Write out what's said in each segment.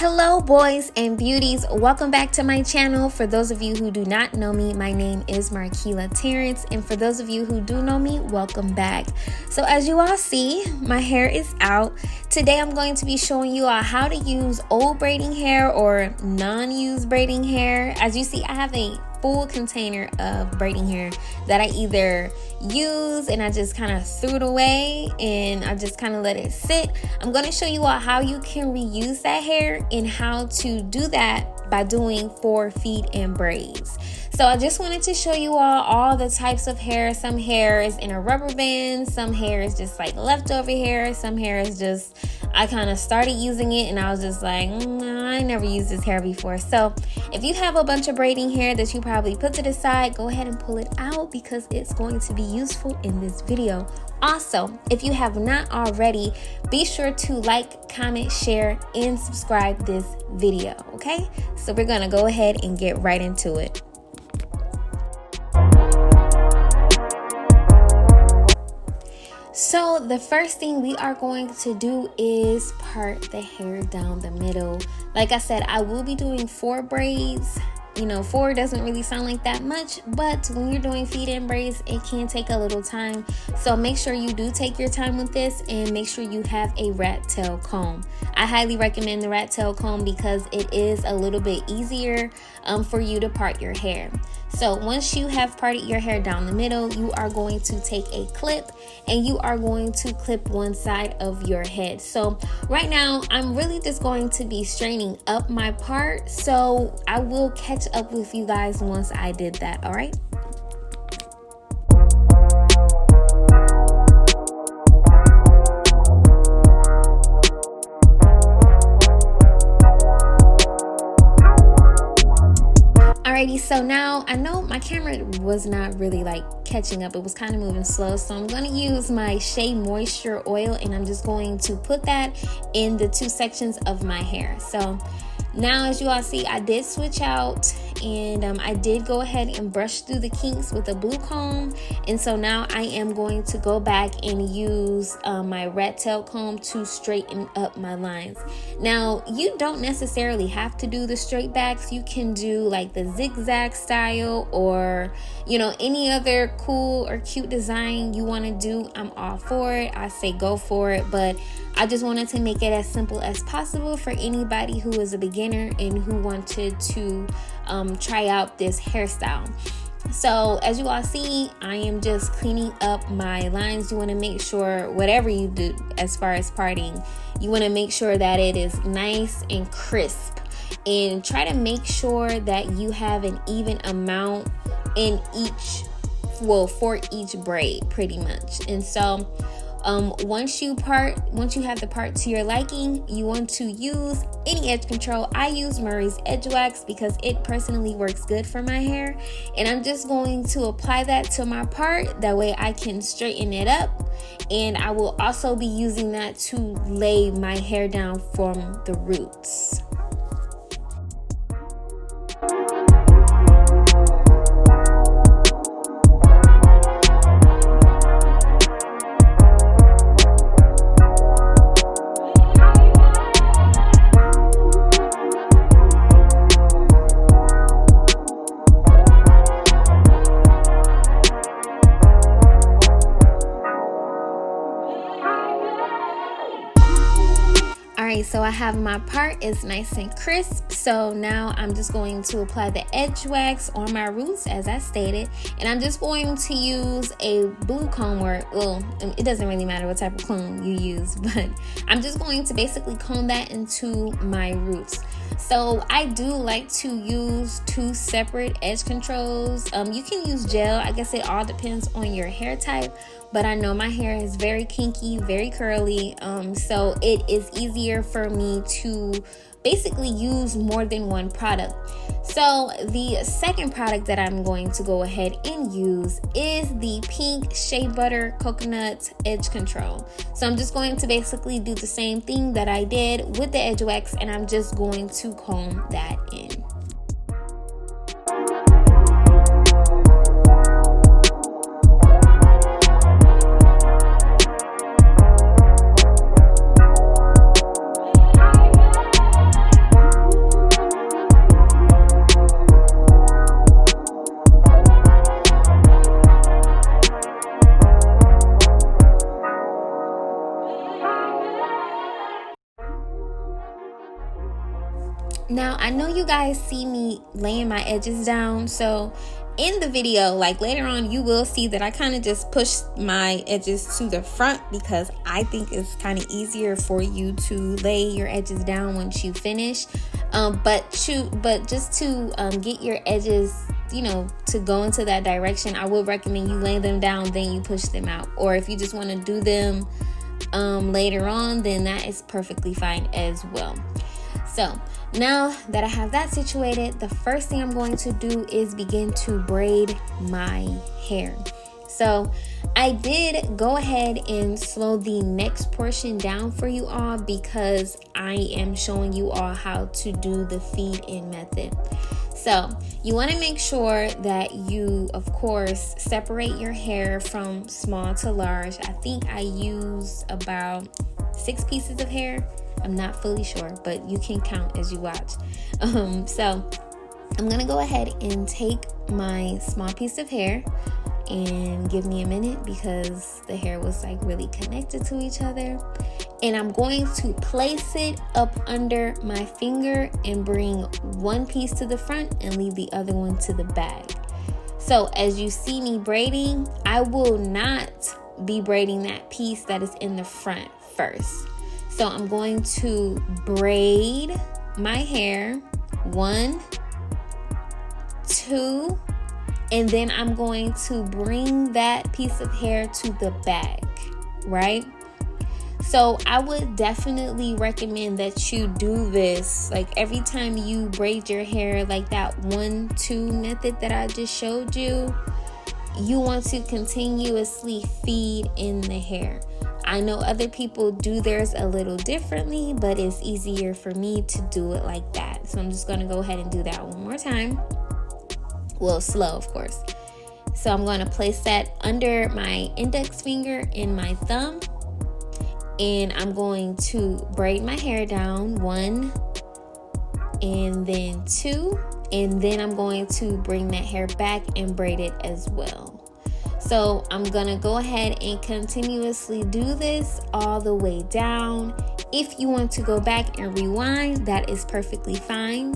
Hello boys and beauties, welcome back to my channel. For those of you who do not know me, my name is Markela Tarrance, and for those of you who do know me, welcome back. So as you all see, my hair is out. Today I'm going to be showing you all how to use old braiding hair or non-used braiding hair. As you see, I have a full container of braiding hair that I either use and I just kind of threw it away and I just kind of let it sit. I'm going to show you all how you can reuse that hair and how to do that by doing 4 feet in braids. So I just wanted to show you all the types of hair. Some hair is in a rubber band, some hair is just like leftover hair, some hair is just, I kind of started using it and I was just like, I never used this hair before. So if you have a bunch of braiding hair that you probably put to the side, go ahead and pull it out because it's going to be useful in this video. Also, if you have not already, be sure to like, comment, share, and subscribe this video, okay? So we're gonna go ahead and get right into it. So the first thing we are going to do is part the hair down the middle. Like I said, I will be doing 4 braids. You know, 4 doesn't really sound like that much, but when you're doing feed in braids, it can take a little time. So make sure you do take your time with this and make sure you have a rat tail comb. I highly recommend the rat tail comb because it is a little bit easier for you to part your hair. So once you have parted your hair down the middle, you are going to take a clip and you are going to clip one side of your head. So right now, I'm really just going to be straightening up my part. So I will catch up with you guys once I did that, all right? Alrighty, so now I know my camera was not really like catching up. It was kind of moving slow. So I'm going to use my Shea moisture oil and I'm just going to put that in the 2 sections of my hair. So now as you all see, I did switch out and I did go ahead and brush through the kinks with a blue comb. And so now I am going to go back and use my rat tail comb to straighten up my lines. Now, you don't necessarily have to do the straight backs. You can do like the zigzag style or, you know, any other cool or cute design you want to do. I'm all for it. I say go for it, but I just wanted to make it as simple as possible for anybody who is a beginner and who wanted to try out this hairstyle. So as you all see, I am just cleaning up my lines. You want to make sure whatever you do as far as parting, you want to make sure that it is nice and crisp, and try to make sure that you have an even amount in each, well, for each braid pretty much. And so once you have the part to your liking, you want to use any edge control. I use Murray's Edge Wax because it personally works good for my hair, and I'm just going to apply that to my part. That way I can straighten it up, and I will also be using that to lay my hair down from the roots. So I have my part, it's nice and crisp. So now I'm just going to apply the edge wax on my roots as I stated, and I'm just going to use a blue comb, or well, it doesn't really matter what type of comb you use, but I'm just going to basically comb that into my roots. So I do like to use 2 separate edge controls. You can use gel. I guess it all depends on your hair type, but I know my hair is very kinky, very curly, so it is easier for me to basically use more than one product. So the second product that I'm going to go ahead and use is the pink Shea Butter Coconut Edge Control. So I'm just going to basically do the same thing that I did with the edge wax, and I'm just going to comb that in. Now, I know you guys see me laying my edges down, so in the video, like later on, you will see that I kind of just push my edges to the front because I think it's kind of easier for you to lay your edges down once you finish. But just to get your edges, you know, to go into that direction, I would recommend you lay them down, then you push them out. Or if you just want to do them later on, then that is perfectly fine as well. So now that I have that situated, the first thing I'm going to do is begin to braid my hair. So I did go ahead and slow the next portion down for you all because I am showing you all how to do the feed in method. So you want to make sure that you, of course, separate your hair from small to large. I think I use about 6 pieces of hair. I'm not fully sure, but you can count as you watch. So I'm gonna go ahead and take my small piece of hair, and give me a minute because the hair was like really connected to each other. And I'm going to place it up under my finger and bring one piece to the front and leave the other one to the back. So as you see me braiding, I will not be braiding that piece that is in the front first. So I'm going to braid my hair 1, 2, and then I'm going to bring that piece of hair to the back, right? So I would definitely recommend that you do this like every time you braid your hair, like that 1-2 method that I just showed you. You want to continuously feed in the hair. I know other people do theirs a little differently, but it's easier for me to do it like that. So I'm just going to go ahead and do that one more time. Well, slow, of course. So I'm going to place that under my index finger and my thumb. And I'm going to braid my hair down 1 and then 2. And then I'm going to bring that hair back and braid it as well. So I'm gonna go ahead and continuously do this all the way down. If you want to go back and rewind, that is perfectly fine.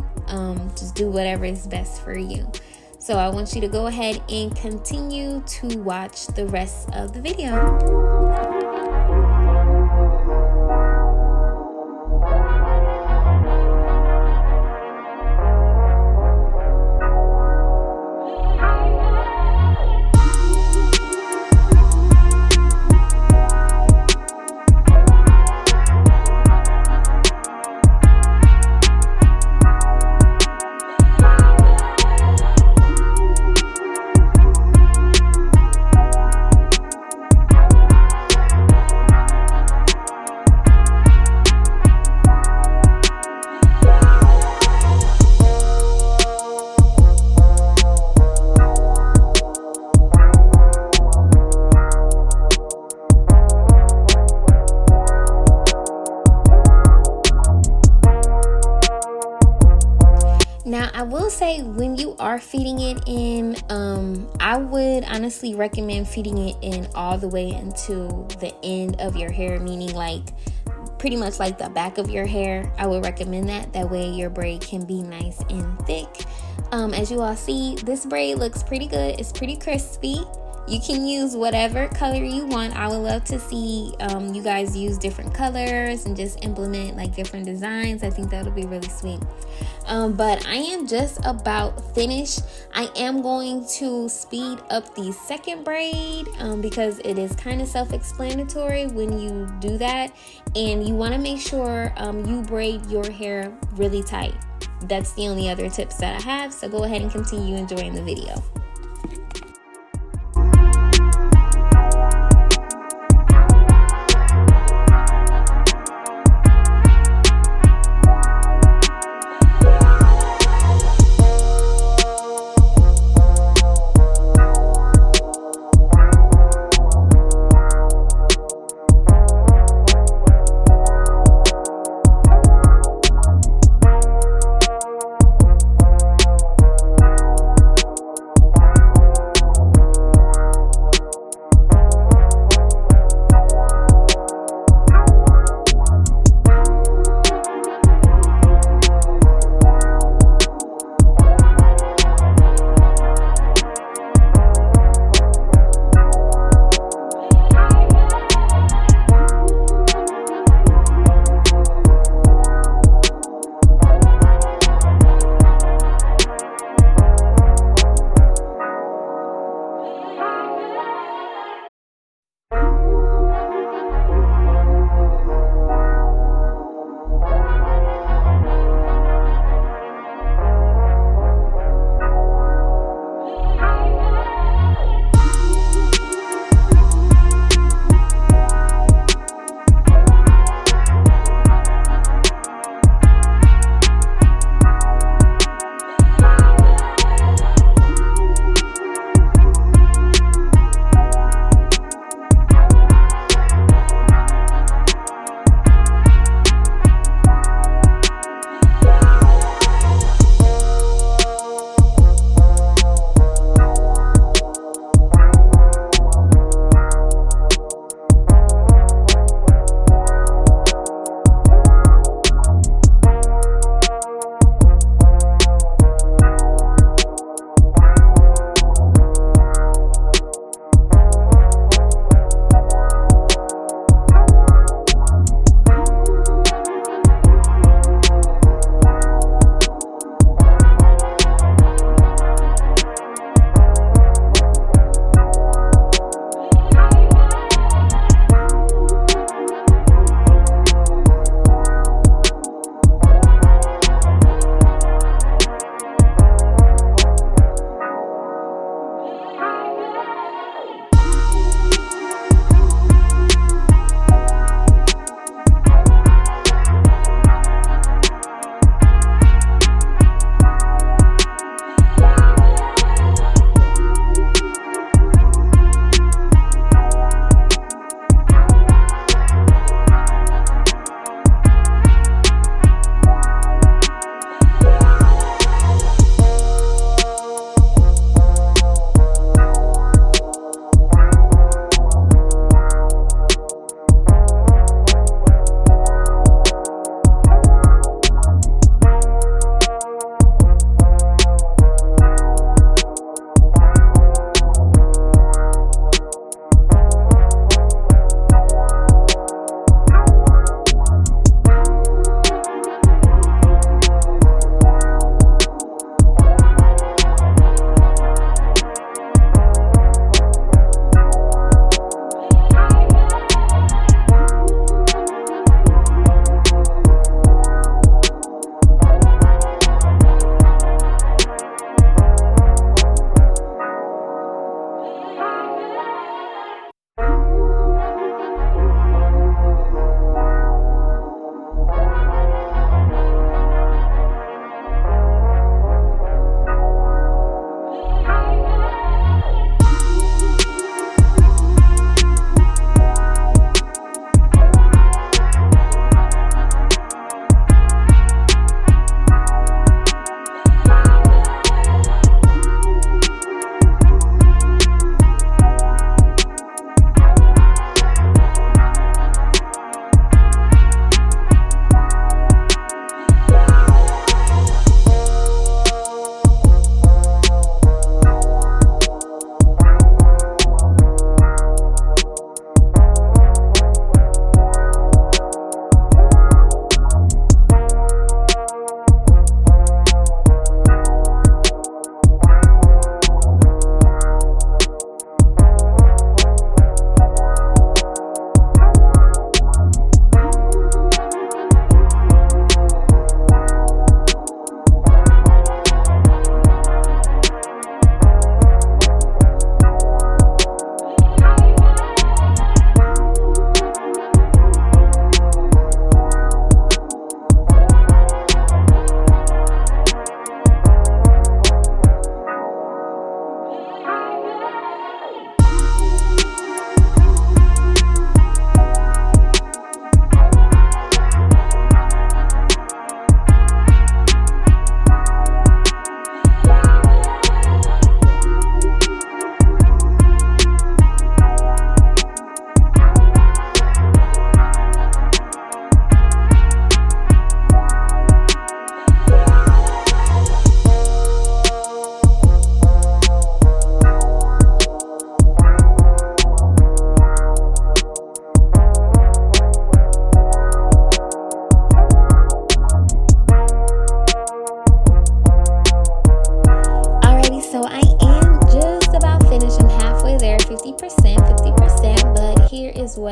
Just do whatever is best for you. So I want you to go ahead and continue to watch the rest of the video. Now, I will say when you are feeding it in, I would honestly recommend feeding it in all the way until the end of your hair, meaning like pretty much like the back of your hair. I would recommend that. That way your braid can be nice and thick. As you all see, this braid looks pretty good. It's pretty crispy. You can use whatever color you want. I would love to see you guys use different colors and just implement like different designs. I think that would be really sweet. But I am just about finished. I am going to speed up the second braid because it is kind of self-explanatory when you do that. And you want to make sure you braid your hair really tight. That's the only other tips that I have. So go ahead and continue enjoying the video.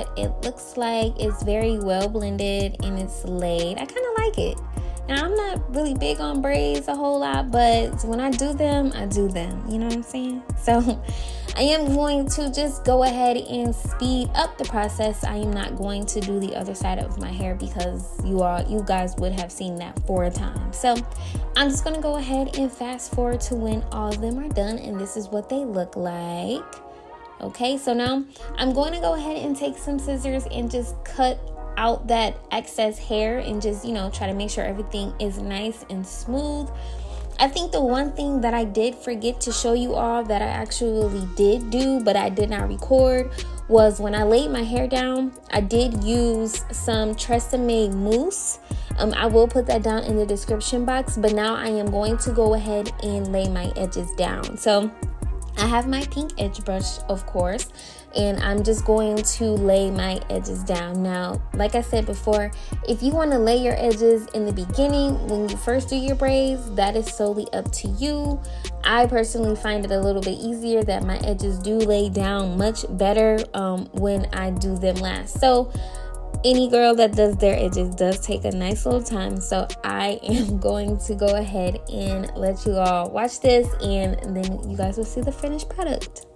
what it looks like. It's very well blended and it's laid. I kind of like it. Now, I'm not really big on braids a whole lot, but when I do them, I do them. You know what I'm saying? So I am going to just go ahead and speed up the process. I am not going to do the other side of my hair because you guys would have seen that 4 times. So I'm just going to go ahead and fast forward to when all of them are done, and this is what they look like. Okay, so now I'm going to go ahead and take some scissors and just cut out that excess hair and just, you know, try to make sure everything is nice and smooth. I think the one thing that I did forget to show you all that I actually did do, but I did not record, was when I laid my hair down, I did use some Tresemme mousse. I will put that down in the description box, but now I am going to go ahead and lay my edges down. So I have my pink edge brush, of course, and I'm just going to lay my edges down. Now, like I said before, if you want to lay your edges in the beginning when you first do your braids, that is solely up to you. I personally find it a little bit easier that my edges do lay down much better when I do them last. So any girl that does their edges does take a nice little time. So I am going to go ahead and let you all watch this, and then you guys will see the finished product.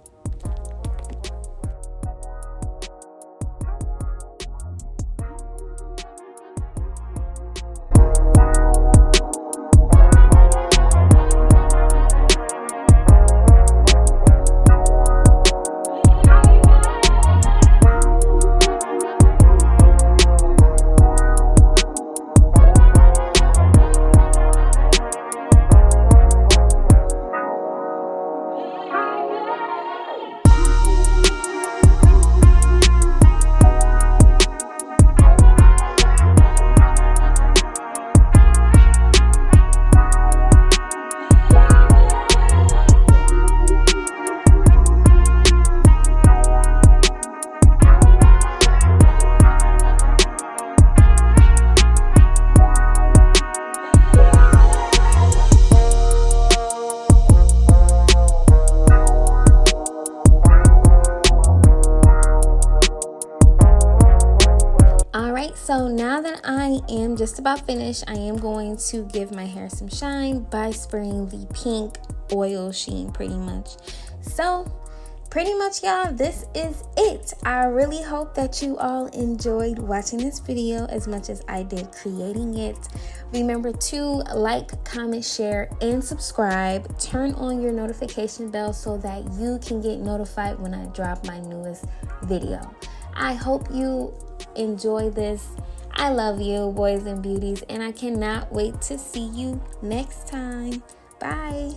So now that I am just about finished, I am going to give my hair some shine by spraying the pink oil sheen pretty much. So pretty much, y'all, this is it. I really hope that you all enjoyed watching this video as much as I did creating it. Remember to like, comment, share, and subscribe. Turn on your notification bell so that you can get notified when I drop my newest video. I hope you enjoy this. I love you, boys and beauties, and I cannot wait to see you next time. Bye.